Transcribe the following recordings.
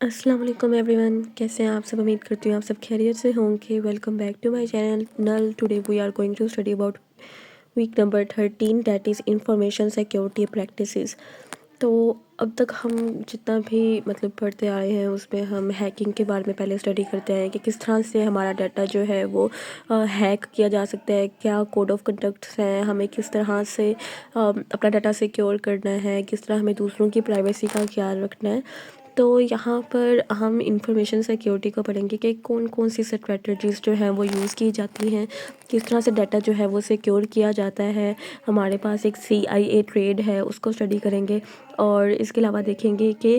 अस्सलाम वालेकुम एवरीवन, कैसे हैं आप सब। उम्मीद करती हूँ आप सब खैरियत से होंगे। Welcome back to my channel नल। Today we are going to study about week number 13 that is information security practices. तो अब तक हम जितना भी पढ़ते आए हैं उसमें हम हैकिंग के बारे में पहले स्टडी करते हैं कि किस तरह से हमारा डाटा जो है वो हैक किया जा सकता है, क्या कोड ऑफ कंडक्ट्स हैं, हमें किस तरह से अपना डाटा सिक्योर करना है, किस तरह हमें दूसरों की प्राइवेसी का ख्याल रखना है। तो यहाँ पर हम इंफॉर्मेशन सिक्योरिटी को पढ़ेंगे कि कौन कौन सी स्ट्रेटजीज़ जो हैं वो यूज़ की जाती हैं, किस तरह से डाटा जो है वो सिक्योर किया जाता है। हमारे पास एक CIA ट्रेड है, उसको स्टडी करेंगे और इसके अलावा देखेंगे कि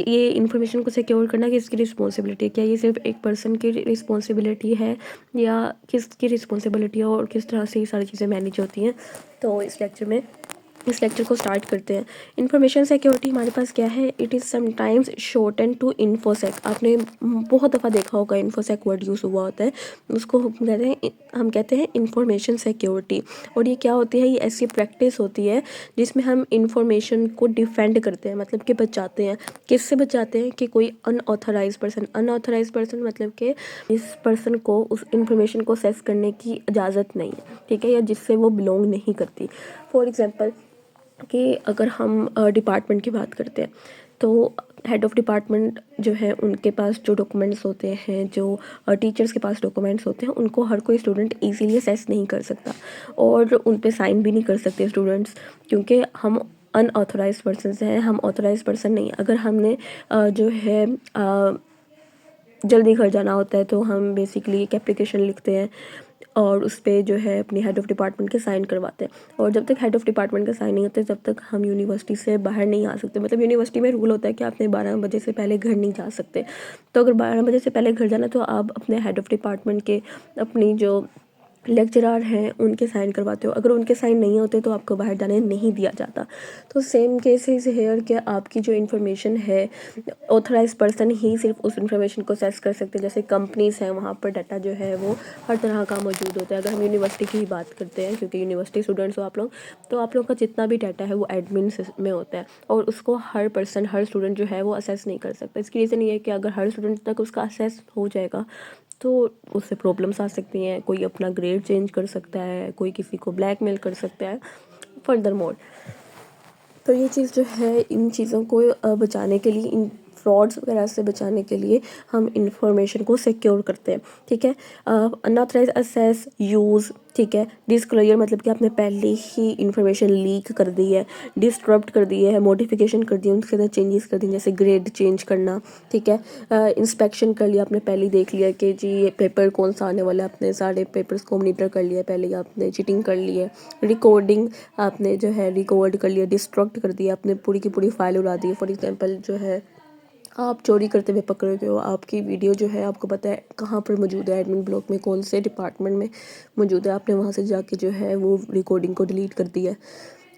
ये इंफॉर्मेशन को सिक्योर करना किसकी रिस्पॉन्सिबिलिटी है, क्या ये सिर्फ एक पर्सन की रिस्पॉन्सिबिलिटी है या किसकी रिस्पॉन्सिबिलिटी है और किस तरह से ये सारी चीज़ें मैनेज होती हैं। तो इस लेक्चर को स्टार्ट करते हैं। इंफॉर्मेशन सिक्योरिटी हमारे पास क्या है, it is sometimes shorten to infosec. आपने बहुत दफ़ा देखा होगा इन्फोसेक वर्ड यूज़ हुआ होता है, उसको हम कहते हैं इंफॉर्मेशन सिक्योरिटी। और ये क्या होती है, ये ऐसी प्रैक्टिस होती है जिसमें हम इंफॉर्मेशन को डिफेंड करते हैं, मतलब कि बचाते हैं। किससे बचाते हैं कि कोई अनऑथराइज पर्सन मतलब कि इस पर्सन को उस इंफॉर्मेशन को एक्सेस करने की इजाज़त नहीं है, ठीक है, या जिससे वो बिलोंग नहीं करती। फॉर एग्ज़ाम्पल कि अगर हम डिपार्टमेंट की बात करते हैं तो हेड ऑफ़ डिपार्टमेंट जो है उनके पास जो डॉक्यूमेंट्स होते हैं, जो टीचर्स के पास डॉक्यूमेंट्स होते हैं, उनको हर कोई स्टूडेंट इजीली एक्सेस नहीं कर सकता और उन पे साइन भी नहीं कर सकते स्टूडेंट्स, क्योंकि हम अनऑथराइज पर्सन हैं, हम ऑथराइज पर्सन नहीं। अगर हमने जो है जल्दी घर जाना होता है तो हम बेसिकली एक एप्लीकेशन लिखते हैं और उस पर जो है अपनी हेड ऑफ़ डिपार्टमेंट के साइन करवाते हैं। और जब तक हेड ऑफ़ डिपार्टमेंट का साइन नहीं होते तब तक हम यूनिवर्सिटी से बाहर नहीं आ सकते। मतलब यूनिवर्सिटी में रूल होता है कि आपने 12 बजे से पहले घर नहीं जा सकते। तो अगर 12 बजे से पहले घर जाना तो आप अपने हेड ऑफ़ डिपार्टमेंट के अपनी जो लेक्चरार हैं उनके साइन करवाते हो। अगर उनके साइन नहीं होते तो आपको बाहर जाने नहीं दिया जाता। तो सेम केसेस हेयर कि आपकी जो इन्फॉर्मेशन है ऑथराइज पर्सन ही सिर्फ उस इन्फॉर्मेशन को एक्सेस कर सकते हैं। जैसे कंपनीज हैं, वहाँ पर डाटा जो है वो हर तरह का मौजूद होता है। अगर हम यूनिवर्सिटी की ही बात करते हैं, क्योंकि यूनिवर्सिटी स्टूडेंट्स हो आप लोग, तो आप लोग का जितना भी डाटा है वो एडमिन में होता है और उसको हर स्टूडेंट जो है वो असेस नहीं कर सकता। इसकी रीज़न ये है कि अगर हर स्टूडेंट तक उसका असेस हो जाएगा तो उससे प्रॉब्लम्स आ सकती हैं। कोई अपना ग्रेड चेंज कर सकता है, कोई किसी को ब्लैकमेल कर सकता है फर्दर मोर। तो ये चीज़ जो है, इन चीज़ों को बचाने के लिए, इन फ्रॉड्स वगैरह से बचाने के लिए हम इंफॉर्मेशन को सिक्योर करते हैं, ठीक है। अनऑथराइज असेस यूज़, ठीक है। डिस्क्लोजर मतलब कि आपने पहले ही इंफॉर्मेशन लीक कर दी है, डिस्टरप्ट कर दी है, मॉडिफिकेशन कर दी है, उनके अंदर चेंजेस कर दिए, जैसे ग्रेड चेंज करना, ठीक है। इंस्पेक्शन कर लिया, आपने पहले देख लिया कि जी ये पेपर कौन सा आने वाला है, आपने सारे पेपर्स को मॉनिटर कर लिया, पहले ही आपने चीटिंग कर ली है। रिकॉर्डिंग आपने जो है रिकॉर्ड कर लिया, डिस्ट्रक्ट कर दिया, आपने पूरी की पूरी फाइल उड़ा दी। फॉर एग्जांपल जो है आप चोरी करते हुए पकड़े गए हो, आपकी वीडियो जो है आपको पता है कहाँ पर मौजूद है, एडमिन ब्लॉक में कौन से डिपार्टमेंट में मौजूद है, आपने वहाँ से जाके जो है वो रिकॉर्डिंग को डिलीट कर दिया।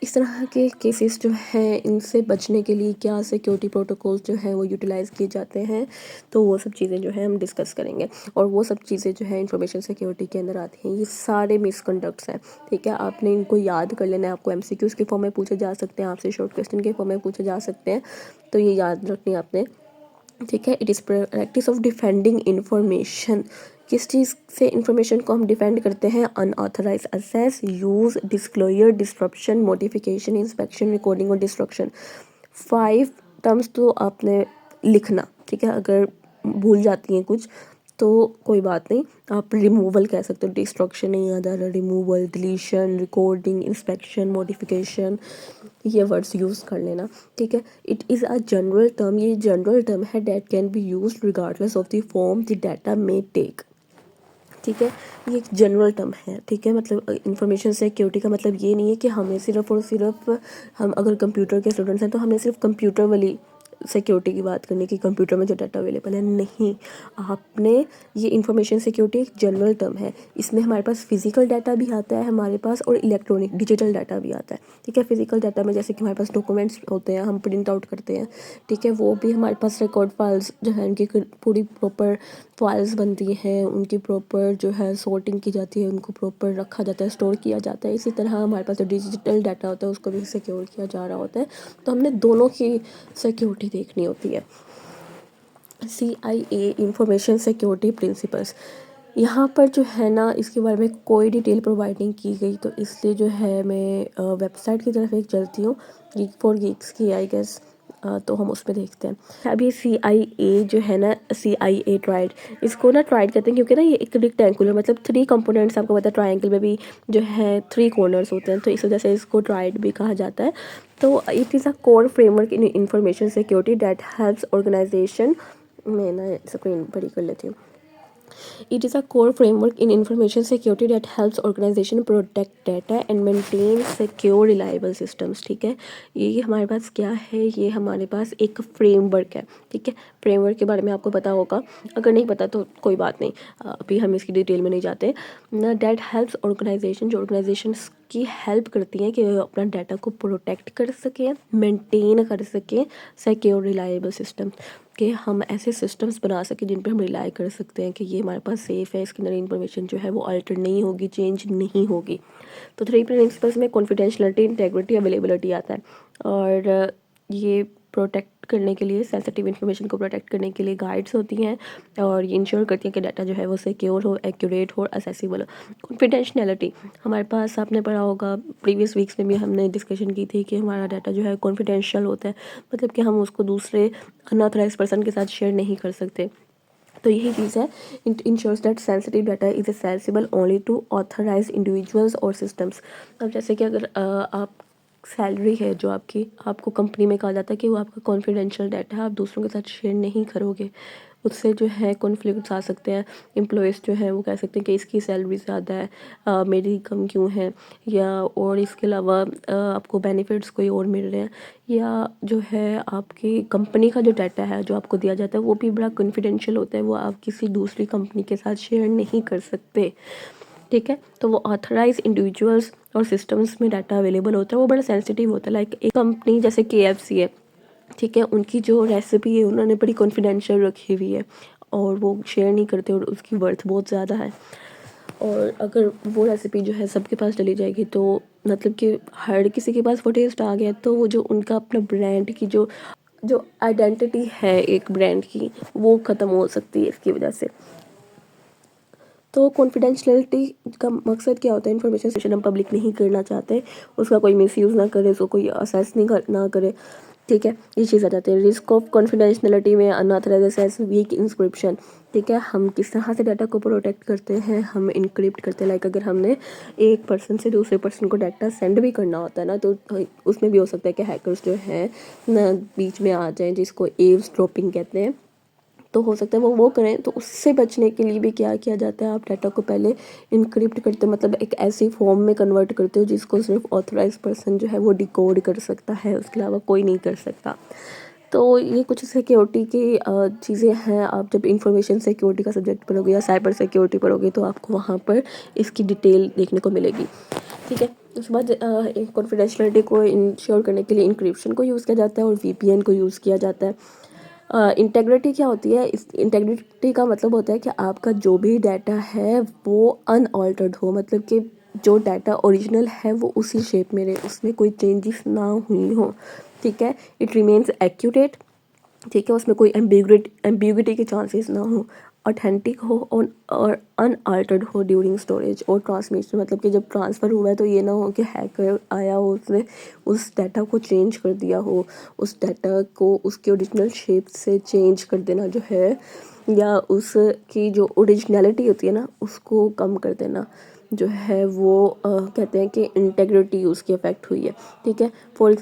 इस तरह के केसेस जो हैं, इनसे बचने के लिए क्या सिक्योरिटी प्रोटोकॉल्स जो हैं वो यूटिलाइज़ किए जाते हैं, तो वो सब चीज़ें जो है हम डिस्कस करेंगे। और वो सब चीज़ें जो है इंफॉर्मेशन सिक्योरिटी के अंदर आती हैं। ये सारे मिसकंडक्ट्स हैं, ठीक है। आपने इनको याद कर लेना है। आपको MCQs के फॉर्म में पूछे जा सकते हैं, आपसे शॉर्ट क्वेश्चन के फॉर्म में पूछे जा सकते हैं, तो ये याद रखनी है आपने, ठीक है। It is practice of defending information. किस चीज़ से इंफॉर्मेशन को हम डिफेंड करते हैं? Unauthorized access, use, disclosure, disruption, modification, inspection, recording और डिस्ट्रक्शन। 5 टर्म्स तो आपने लिखना, ठीक है। अगर भूल जाती हैं कुछ तो कोई बात नहीं, आप रिमूवल कह सकते हो। डिस्ट्रक्शन नहीं याद आ रहा, removal, deletion, recording, inspection, modification, ये वर्ड्स यूज़ कर लेना, ठीक है। It is a general term, ये जनरल टर्म है, that can be use regardless of the form the data may take, ठीक है। ये एक जनरल टर्म है, ठीक है। मतलब इंफॉर्मेशन सिक्योरिटी का मतलब ये नहीं है कि हमें सिर्फ और सिर्फ, हम अगर कंप्यूटर के स्टूडेंट्स हैं तो हमें सिर्फ कंप्यूटर वाली सिक्योरिटी की बात करनी कि कंप्यूटर में जो डाटा अवेलेबल है, नहीं। आपने ये इंफॉर्मेशन सिक्योरिटी एक जनरल टर्म है, इसमें हमारे पास फिजिकल डाटा भी आता है हमारे पास और इलेक्ट्रॉनिक डिजिटल डाटा भी आता है, ठीक है। फिजिकल डाटा में जैसे कि हमारे पास डॉक्यूमेंट्स होते हैं, हम प्रिंट आउट करते हैं, ठीक है, वो भी हमारे पास रिकॉर्ड फाइल्स जो है उनकी पूरी प्रॉपर फाइल्स बनती हैं, उनकी प्रॉपर जो है सॉर्टिंग की जाती है, उनको प्रॉपर रखा जाता है, स्टोर किया जाता है। इसी तरह हमारे पास जो डिजिटल डाटा होता है उसको भी सिक्योर किया जा रहा होता है। तो हमने दोनों की सिक्योरिटी देखनी होती है। CIA information security principles. यहाँ पर जो है ना इसके बारे में कोई डिटेल प्रोवाइड नहीं की गई, तो इसलिए जो है मैं वेबसाइट की तरफ एक चलती हूँ, गीक फॉर गीक्स की आई गेस। तो हम उसमें देखते हैं। अब ये CIA जो है ना, CIA ट्राइड, इसको ना ट्राइड कहते हैं क्योंकि ना ये एक रेक्टेंगुलर, मतलब 3 कंपोनेंट्स, आपको पता है ट्रायंगल में भी जो है 3 कॉर्नर्स होते हैं, तो इस वजह से इसको ट्राइड भी कहा जाता है। तो it is a core framework in information security that helps organisation, मैं ना स्क्रीन बड़ी कर लेती हूँ। It is a core framework in information security that helps organization protect data and maintain secure reliable systems। ठीक है, ये हमारे पास क्या है, ये हमारे पास एक फ्रेमवर्क है। ठीक है, फ्रेमवर्क के बारे में आपको पता होगा, अगर नहीं पता तो कोई बात नहीं, अभी हम इसकी डिटेल में नहीं जाते ना। डेट हेल्प्स ऑर्गेनाइजेशन, जो ऑर्गेनाइजेशन की हेल्प करती हैं कि वो अपना डाटा को प्रोटेक्ट कर सकें, मेंटेन कर सकें सिक्योर रिलायबल सिस्टम, कि हम ऐसे सिस्टम्स बना सकें जिन पे हम रिलाई कर सकते हैं कि ये हमारे पास सेफ़ है, इसके अंदर इंफॉर्मेशन जो है वो अल्टर नहीं होगी, चेंज नहीं होगी। तो 3 प्रिंसिपल्स में कॉन्फिडेंशियलिटी, इंटेग्रिटी, अवेलेबिलिटी आता है। और ये प्रोटेक्ट करने के लिए, सेंसिटिव इन्फॉर्मेशन को प्रोटेक्ट करने के लिए गाइड्स होती हैं, और ये इंश्योर करती हैं कि डाटा जो है वो सिक्योर हो, एक्यूरेट हो, असेसिबल हो। कॉन्फिडेंशियलिटी हमारे पास, आपने पढ़ा होगा, प्रीवियस वीक्स में भी हमने डिस्कशन की थी कि हमारा डाटा जो है कॉन्फिडेंशियल होता है, मतलब कि हम उसको दूसरे अनऑथराइज्ड पर्सन के साथ शेयर नहीं कर सकते। तो यही चीज़ है, it ensures that sensitive data is accessible only to authorised individuals और सिस्टम्स। अब जैसे कि अगर आप सैलरी है जो आपकी, आपको कंपनी में कहा जाता है कि वो आपका कॉन्फिडेंशियल डाटा है, आप दूसरों के साथ शेयर नहीं करोगे, उससे जो है कॉन्फ्लिक्ट्स आ सकते हैं। एम्प्लॉयज़ जो हैं वो कह सकते हैं कि इसकी सैलरी ज़्यादा है, मेरी कम क्यों है, या और इसके अलावा आपको बेनिफिट्स कोई और मिल रहे हैं, या जो है आपकी कंपनी का जो डाटा है जो आपको दिया जाता है वो भी बड़ा कॉन्फिडेंशियल होता है, वो आप किसी दूसरी कंपनी के साथ शेयर नहीं कर सकते। ठीक है, तो वो ऑथराइज इंडिविजुअल्स और सिस्टम्स में डाटा अवेलेबल होता है, वो बड़ा सेंसिटिव होता है। लाइक एक कंपनी जैसे KFC है, ठीक है, उनकी जो रेसिपी है उन्होंने बड़ी कॉन्फिडेंशियल रखी हुई है और वो शेयर नहीं करते, और उसकी वर्थ बहुत ज़्यादा है। और अगर वो रेसिपी जो है सबके पास चली जाएगी तो मतलब कि हर किसी के पास वो टेस्ट आ गया, तो वो जो उनका अपना ब्रांड की जो जो आइडेंटिटी है एक ब्रांड की, वो ख़त्म हो सकती है इसकी वजह से। तो कॉन्फिडेंशियलिटी का मकसद क्या होता है, इन्फॉर्मेशन हम पब्लिक नहीं करना चाहते, उसका कोई मिसयूज़ ना करे, उसको कोई असेस ना करे। ठीक है, ये चीज़ आ जाती है। रिस्क ऑफ कॉन्फिडेंशियलिटी में अनऑथराइज्ड एक्सेस, वीक इंस्क्रिप्शन। ठीक है, हम किस तरह से डाटा को प्रोटेक्ट करते हैं, हम इनक्रिप्ट करते हैं। लाइक अगर हमने एक पर्सन से दूसरे पर्सन को डाटा सेंड भी करना होता है ना, तो उसमें भी हो सकता है कि हैकर्स जो है ना बीच में आ जाएं, जिसको एव्सड्रॉपिंग कहते हैं, तो हो सकता है वो करें। तो उससे बचने के लिए भी क्या किया जाता है, आप डाटा को पहले इनक्रिप्ट करते हो, मतलब एक ऐसी फॉर्म में कन्वर्ट करते हो जिसको सिर्फ ऑथराइज पर्सन जो है वो डिकोड कर सकता है, उसके अलावा कोई नहीं कर सकता। तो ये कुछ सिक्योरिटी की चीज़ें हैं। आप जब इंफॉर्मेशन सिक्योरिटी का सब्जेक्ट पढ़ोगे या साइबर सिक्योरिटी पढ़ोगे तो आपको वहाँ पर इसकी डिटेल देखने को मिलेगी। ठीक है, उसके बाद कॉन्फिडेंशियलिटी को इंश्योर करने के लिए इंक्रिप्शन को यूज़ किया जाता है और VPN को यूज़ किया जाता है। इंटेग्रिटी क्या होती है, इस इंटेग्रिटी का मतलब होता है कि आपका जो भी डाटा है वो अनऑल्टर्ड हो, मतलब कि जो डाटा ओरिजिनल है वो उसी शेप में रहे, उसमें कोई चेंजेस ना हुई हो। ठीक है, इट रिमेन्स एक्यूरेट। ठीक है, उसमें कोई एम्बिग्युइटी के चांसेस ना हो, ऑथेंटिक हो और अनअल्टर्ड हो ड्यूरिंग स्टोरेज और ट्रांसमिशन, मतलब कि जब ट्रांसफ़र हुआ है तो ये ना हो कि हैकर आया हो, उसने उस डाटा को चेंज कर दिया हो, उस डाटा को उसके ओरिजिनल शेप से चेंज कर देना जो है, या उसकी जो ओरिजिनलिटी होती है ना उसको कम कर देना जो है, वो कहते हैं कि इंटेग्रिटी उसकी अफेक्ट हुई है। ठीक है, फॉर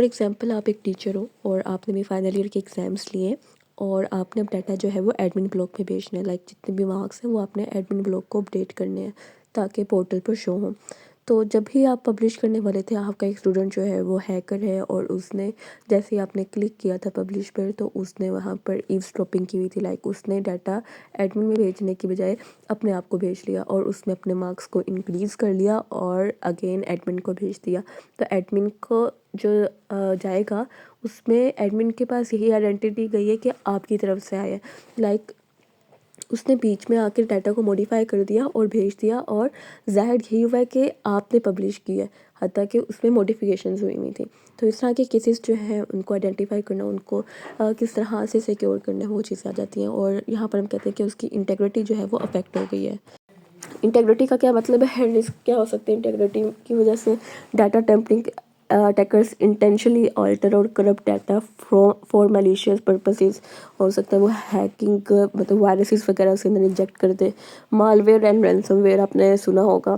एग्ज़ाम्पल आप एक टीचर हो और आपने भी फाइनल ईयर के एग्ज़ाम्स लिए, और आपने अब डाटा जो है वो एडमिन ब्लॉक में भेजना है। लाइक जितने भी मार्क्स हैं वो आपने एडमिन ब्लॉक को अपडेट करने हैं ताकि पोर्टल पर शो हो। तो जब भी आप पब्लिश करने वाले थे, आपका एक स्टूडेंट जो है वो हैकर है, और उसने जैसे ही आपने क्लिक किया था पब्लिश पर, तो उसने वहाँ पर ईव्सड्रॉपिंग की हुई थी। लाइक उसने डाटा एडमिन में भेजने की बजाय अपने आप को भेज लिया, और उसने अपने मार्क्स को इंक्रीज़ कर लिया और अगेन एडमिन को भेज दिया। तो एडमिन को जो जाएगा, उसमें एडमिन के पास यही आइडेंटिटी गई है कि आपकी तरफ से आया है। लाइक उसने बीच में आकर डाटा को मॉडिफाई कर दिया और भेज दिया, और ज़ाहिर यही हुआ है कि आपने पब्लिश किया है। हत्ता कि उसमें मॉडिफिकेशंस हुई थी। तो इस तरह के केसेस जो हैं उनको आइडेंटिफाई करना, उनको किस तरह से सिक्योर करना है, वो चीज़ें आ जाती हैं। और यहाँ पर हम कहते हैं कि उसकी इंटेग्रिटी जो है वो अफेक्ट हो गई है। इंटेग्रिटी का क्या मतलब है? रिस्क क्या हो सकते हैं इंटेग्रिटी की वजह से? Data tampering, attackers intentionally alter और corrupt data for malicious purposes. हो सकता है वो हैकिंग, मतलब वायरसेस वगैरह उसके अंदर इंजेक्ट कर दे। मालवेयर एंड रैंसमवेयर आपने सुना होगा।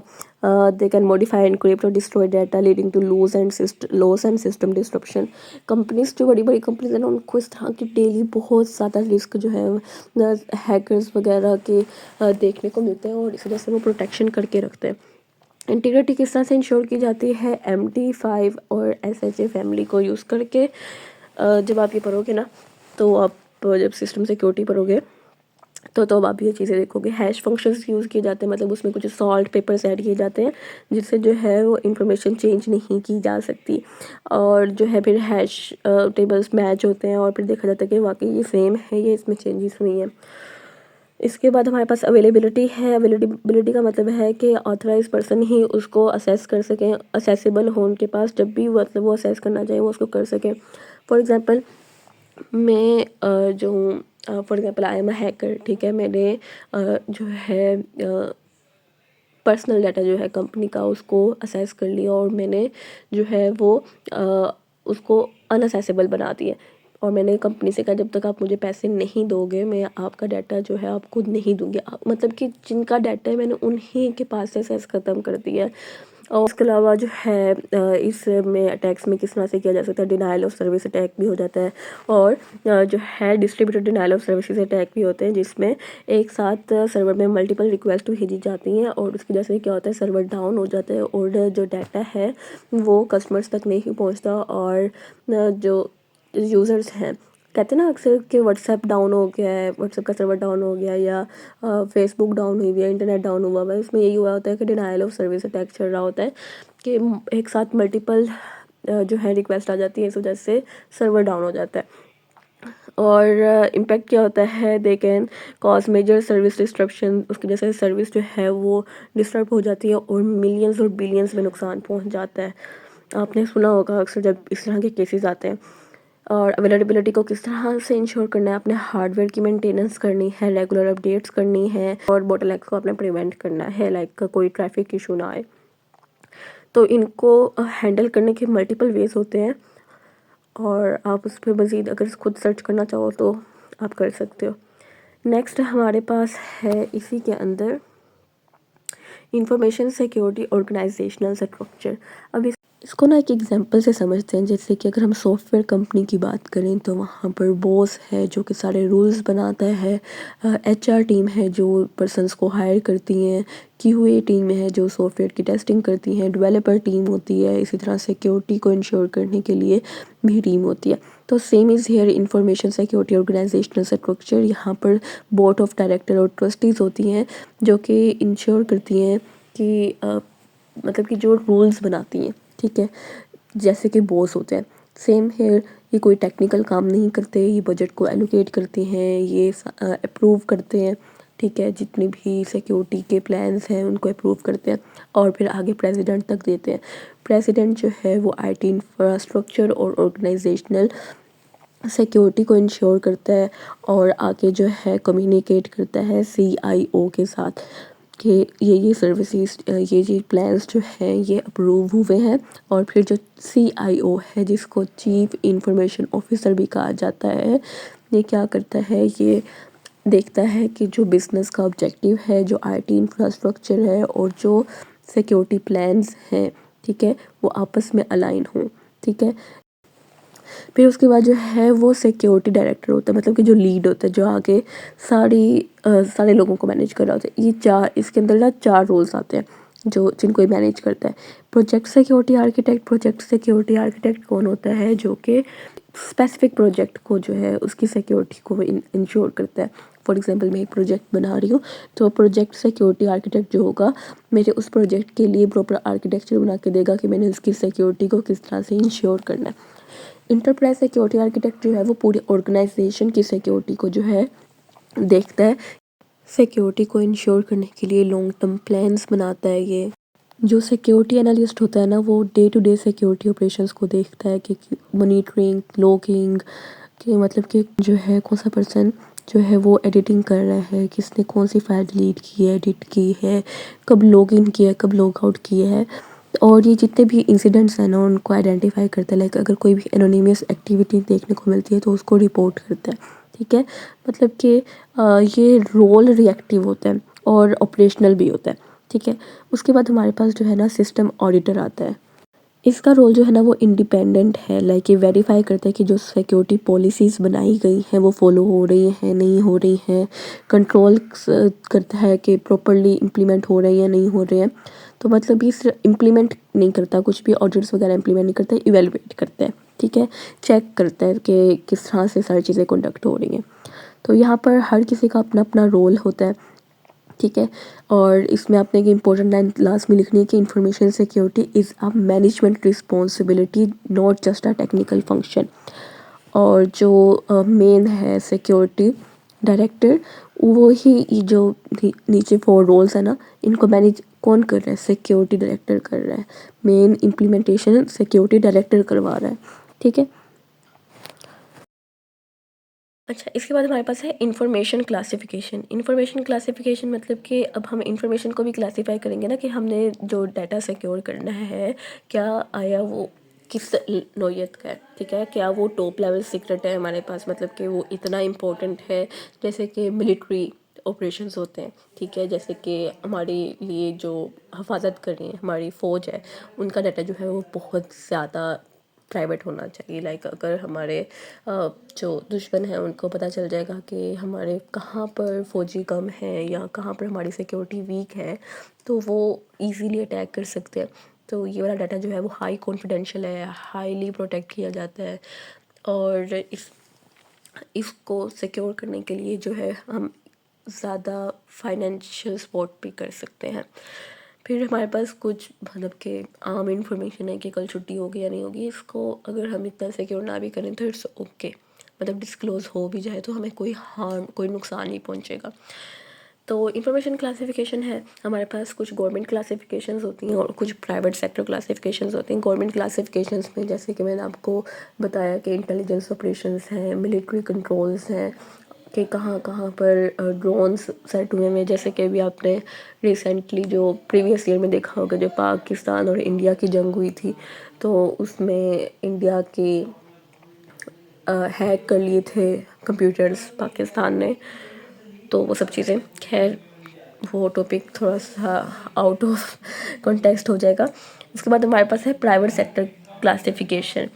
दे कैन मॉडिफाई, एनक्रिप्ट और destroy data leading to loss and system disruption. Companies जो बड़ी बड़ी कंपनीज है ना, उनको इस तरह की डेली बहुत ज़्यादा रिस्क जो है हैकर्स वगैरह के देखने को मिलते हैं, और इस वजह से वो प्रोटेक्शन करके रखते हैं। इंटीग्रिटी किस तरह से इंश्योर की जाती है? MD5 और SHA फैमिली को यूज़ करके। जब आप ये पढ़ोगे ना, तो आप जब सिस्टम सिक्योरिटी पढ़ोगे तो अब आप ये चीज़ें देखोगे। हैश फंक्शंस यूज़ किए जाते हैं, मतलब उसमें कुछ सॉल्ट पेपर्स ऐड किए जाते हैं जिससे जो है वो इंफॉर्मेशन चेंज नहीं की जा सकती। और जो है फिर हैश टेबल्स मैच होते हैं और फिर देखा जाता है कि वाकई ये सेम है, ये इसमें चेंजेस हुई हैं। इसके बाद हमारे पास अवेलेबिलिटी है। अवेलेबिलिटी का मतलब है कि ऑथराइज पर्सन ही उसको असेस कर सकें, असेसेबल हो उनके पास, जब भी मतलब वो असेस करना चाहे वो उसको कर सकें। फॉर एग्ज़ाम्पल मैं जो हूँ, for example I am a hacker, ठीक है। मैंने जो है पर्सनल डाटा जो है कंपनी का उसको असेस कर लिया और मैंने जो है वो उसको अनअसेसेबल बना दिया। और मैंने कंपनी से कहा जब तक आप मुझे पैसे नहीं दोगे मैं आपका डाटा जो है आपको नहीं दूंगी। मतलब कि जिनका डाटा है मैंने उन्हीं के पास से असेस ख़त्म कर दिया है। और उसके अलावा जो है इसमें अटैक्स में किस तरह से किया जा सकता है? डिनाइल ऑफ सर्विस अटैक भी हो जाता है, और जो है distributed denial of services attack भी होते हैं, जिसमें एक साथ सर्वर में मल्टीपल रिक्वेस्ट भेजी जाती हैं और उसकी वजह से क्या होता है, सर्वर डाउन हो जाता है और जो डाटा है वो कस्टमर्स तक नहीं पहुंचता। और जो यूज़र्स हैं, कहते हैं ना अक्सर कि व्हाट्सएप डाउन हो गया है, व्हाट्सएप का सर्वर डाउन हो गया, या फेसबुक डाउन हुई है, इंटरनेट डाउन हुआ है। इसमें यही हुआ होता है कि डिनाइल ऑफ सर्विस अटैक चल रहा होता है कि एक साथ मल्टीपल जो है रिक्वेस्ट आ जाती है, इस वजह से सर्वर डाउन हो जाता है। और इम्पैक्ट क्या होता है? They can cause major service disruption. उसकी वजह से सर्विस जो है वो डिस्टर्ब हो जाती है और मिलियंस और बिलियंस में नुकसान पहुंच जाता है। आपने सुना होगा अक्सर जब इस तरह के केसेस आते हैं। और अवेलेबिलिटी को किस तरह से इंश्योर करना है? अपने हार्डवेयर की मेंटेनेंस करनी है, रेगुलर अपडेट्स करनी है, और बॉटलनेक्स को आपने प्रिवेंट करना है, लाइक कोई ट्रैफिक इशू ना आए। तो इनको हैंडल करने के मल्टीपल वेज होते हैं, और आप उस पर मज़ीद अगर खुद सर्च करना चाहो तो आप कर सकते हो। नेक्स्ट हमारे पास है इसी के अंदर इंफॉर्मेशन सिक्योरिटी ऑर्गेनाइजेशनल स्ट्रक्चर। अब इसको ना एक एग्जांपल से समझते हैं। जैसे कि अगर हम सॉफ्टवेयर कंपनी की बात करें तो वहाँ पर बॉस है जो कि सारे रूल्स बनाता है, HR टीम है जो पर्सनस को हायर करती हैं, QA टीम है जो सॉफ्टवेयर की टेस्टिंग करती हैं, डेवलपर टीम होती है, इसी तरह सिक्योरिटी को इंश्योर करने के लिए भी टीम होती है। तो same is here information security organisational structure. यहाँ पर बोर्ड ऑफ डायरेक्टर और ट्रस्टीज़ होती हैं जो कि इंश्योर करती हैं कि मतलब कि जो रूल्स बनाती हैं, ठीक है, जैसे कि बॉस होते हैं। सेम हेयर, ये कोई टेक्निकल काम नहीं करते, ये बजट को एलोकेट करते हैं, ये अप्रूव करते हैं, ठीक है, जितनी भी सिक्योरिटी के प्लान्स हैं उनको अप्रूव करते हैं और फिर आगे प्रेसिडेंट तक देते हैं। प्रेसिडेंट जो है वो IT इंफ्रास्ट्रक्चर और ऑर्गेनाइजेशनल सिक्योरिटी को इंश्योर करता है और आगे जो है कम्युनिकेट करता है CIO के साथ कि ये सर्विसेज, ये प्लान्स जो हैं ये अप्रूव हुए हैं। और फिर जो CIO है, जिसको चीफ इंफॉर्मेशन ऑफिसर भी कहा जाता है, ये क्या करता है? ये देखता है कि जो बिज़नेस का ऑब्जेक्टिव है, जो IT इंफ्रास्ट्रक्चर है और जो सिक्योरिटी प्लान्स हैं, ठीक है, वो आपस में अलाइन हों, ठीक है। फिर उसके बाद जो है वो सिक्योरिटी डायरेक्टर होता है, मतलब कि जो लीड होता है, जो आगे सारे लोगों को मैनेज कर रहा होता है। ये चार, इसके अंदर ना 4 रोल्स आते हैं जो जिनको ये मैनेज करता है। प्रोजेक्ट सिक्योरिटी आर्किटेक्ट कौन होता है? जो कि स्पेसिफिक प्रोजेक्ट को जो है उसकी सिक्योरिटी को इंश्योर करता है। फॉर एग्जांपल मैं एक प्रोजेक्ट बना रही हूँ, तो प्रोजेक्ट सिक्योरिटी आर्किटेक्ट जो होगा मेरे उस प्रोजेक्ट के लिए प्रॉपर आर्किटेक्चर बना के देगा कि मैंने उसकी सिक्योरिटी को किस तरह से इंश्योर करना है। इंटरप्राइज सिक्योरिटी आर्किटेक्ट जो है वो पूरी ऑर्गेनाइजेशन की सिक्योरिटी को जो है देखता है, सिक्योरिटी को इंश्योर करने के लिए लॉन्ग टर्म प्लान्स बनाता है ये। जो सिक्योरिटी एनालिस्ट होता है ना, वो day to day security operations को देखता है कि मॉनिटरिंग, लॉगिंग, कि मतलब कि जो है कौन सा पर्सन जो है वो एडिटिंग कर रहा है, किसने कौन सी फाइल डिलीट की है, एडिट की है, कब लॉग इन किया है, कब लॉग आउट किया है। और ये जितने भी इंसिडेंट्स हैं ना, उनको आइडेंटिफाई करता है। लाइक अगर कोई भी एनोनिमस एक्टिविटी देखने को मिलती है तो उसको रिपोर्ट करता है। ठीक है, मतलब कि ये रोल रिएक्टिव होता है और ऑपरेशनल भी होता है। ठीक है, उसके बाद हमारे पास जो है ना सिस्टम ऑडिटर आता है। इसका रोल जो है ना वो इंडिपेंडेंट है। लाइक ये वेरीफाई करता है कि जो सिक्योरिटी पॉलिसीज़ बनाई गई हैं वो फॉलो हो रही हैं, नहीं हो रही हैं। कंट्रोल करता है कि प्रॉपरली इम्प्लीमेंट हो रही है, नहीं हो रही है। तो मतलब ये सिर्फ इम्प्लीमेंट नहीं करता, कुछ भी ऑडिट्स वगैरह इम्प्लीमेंट नहीं करता, इवेलुएट करता है। ठीक है, चेक करता है कि किस तरह से सारी चीज़ें कंडक्ट हो रही हैं। तो यहाँ पर हर किसी का अपना अपना रोल होता है। ठीक है, और इसमें आपने एक इम्पोर्टेंट लाइन लास्ट में लिखनी है कि information security is a management responsibility, not just a technical function. और जो मेन है सिक्योरिटी डायरेक्टर, वो ही जो नीचे 4 रोल्स है ना, इनको मैनेज कौन कर रहा है? सिक्योरिटी डायरेक्टर कर रहा है। मेन इम्प्लीमेंटेशन सिक्योरिटी डायरेक्टर करवा रहा है। ठीक है, अच्छा, इसके बाद हमारे पास है इंफॉर्मेशन क्लासिफिकेशन। इंफॉर्मेशन क्लासिफिकेशन मतलब कि अब हम इंफॉर्मेशन को भी क्लासीफाई करेंगे ना, कि हमने जो डाटा सिक्योर करना है, क्या आया वो किस नौयत का है। ठीक है, क्या वो टॉप लेवल सीक्रेट है हमारे पास, मतलब कि वो इतना इम्पोर्टेंट है, जैसे कि मिलिट्री ऑपरेशंस होते हैं। ठीक है, जैसे कि हमारे लिए जो हिफाजत कर रही है हमारी फ़ौज है, उनका डाटा जो है वो बहुत ज़्यादा प्राइवेट होना चाहिए। लाइक अगर हमारे जो दुश्मन हैं उनको पता चल जाएगा कि हमारे कहाँ पर फ़ौजी कम हैं या कहाँ पर हमारी सिक्योरिटी वीक है, तो वो इजीली अटैक कर सकते हैं। तो ये वाला डाटा जो है वो हाई कॉन्फिडेंशियल है, हाईली प्रोटेक्ट किया जाता है। और इसको सिक्योर करने के लिए जो है हम ज़्यादा फाइनेंशियल सपोर्ट भी कर सकते हैं। फिर हमारे पास कुछ मतलब कि आम इन्फॉर्मेशन है कि कल छुट्टी होगी या नहीं होगी, इसको अगर हम इतना सिक्योर ना भी करें तो इट्स ओके, मतलब डिस्क्लोज़ हो भी जाए तो हमें कोई हार्म, कोई नुकसान नहीं पहुंचेगा। तो इंफॉर्मेशन क्लासिफिकेशन है हमारे पास। कुछ गवर्नमेंट क्लासिफिकेशंस होती हैं और कुछ प्राइवेट सेक्टर क्लासिफिकेशंस होती हैं। गवर्नमेंट क्लासिफिकेशंस में जैसे कि मैंने आपको बताया कि इंटेलिजेंस ऑपरेशंस हैं, मिलिट्री कंट्रोल्स हैं, कि कहाँ कहाँ पर ड्रोन्स सेट हुए हैं। जैसे कि अभी आपने रिसेंटली जो प्रीवियस ईयर में देखा होगा, जो पाकिस्तान और इंडिया की जंग हुई थी, तो उसमें इंडिया की हैक कर लिए थे कंप्यूटर्स पाकिस्तान ने। तो वो सब चीज़ें, खैर वो टॉपिक थोड़ा सा आउट ऑफ कॉन्टेक्स्ट हो जाएगा। उसके बाद हमारे पास है प्राइवेट सेक्टर क्लासिफिकेशन।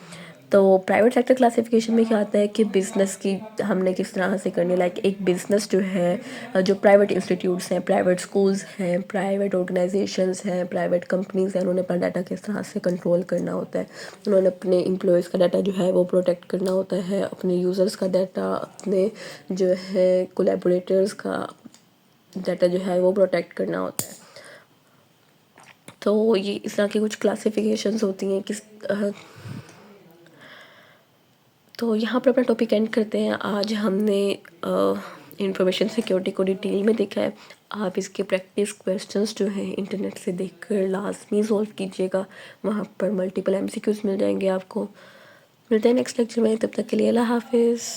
तो प्राइवेट सेक्टर क्लासिफिकेशन में क्या आता है कि बिज़नेस की हमने किस तरह से करनी है। लाइक एक बिज़नेस जो है, जो प्राइवेट इंस्टीट्यूट्स हैं, प्राइवेट स्कूल्स हैं, प्राइवेट ऑर्गेनाइजेशंस हैं, प्राइवेट कंपनीज़ हैं, उन्होंने अपना डाटा किस तरह से कंट्रोल करना होता है। उन्होंने अपने एम्प्लॉयज़ का डाटा जो है वो प्रोटेक्ट करना होता है, अपने यूज़र्स का डाटा, अपने जो है कोलैबोरेटर्स का डाटा जो है वो प्रोटेक्ट करना होता है। तो ये इस तरह की कुछ क्लासिफिकेशंस होती हैं तो यहाँ पर अपना टॉपिक एंड करते हैं। आज हमने इंफॉर्मेशन सिक्योरिटी को डिटेल में देखा है। आप इसके प्रैक्टिस क्वेश्चंस जो हैं इंटरनेट से देखकर लाजमी सॉल्व कीजिएगा। वहाँ पर मल्टीपल एमसीक्यूज मिल जाएंगे आपको। मिलते हैं नेक्स्ट लेक्चर में, तब तक के लिए अल्लाह हाफिज़।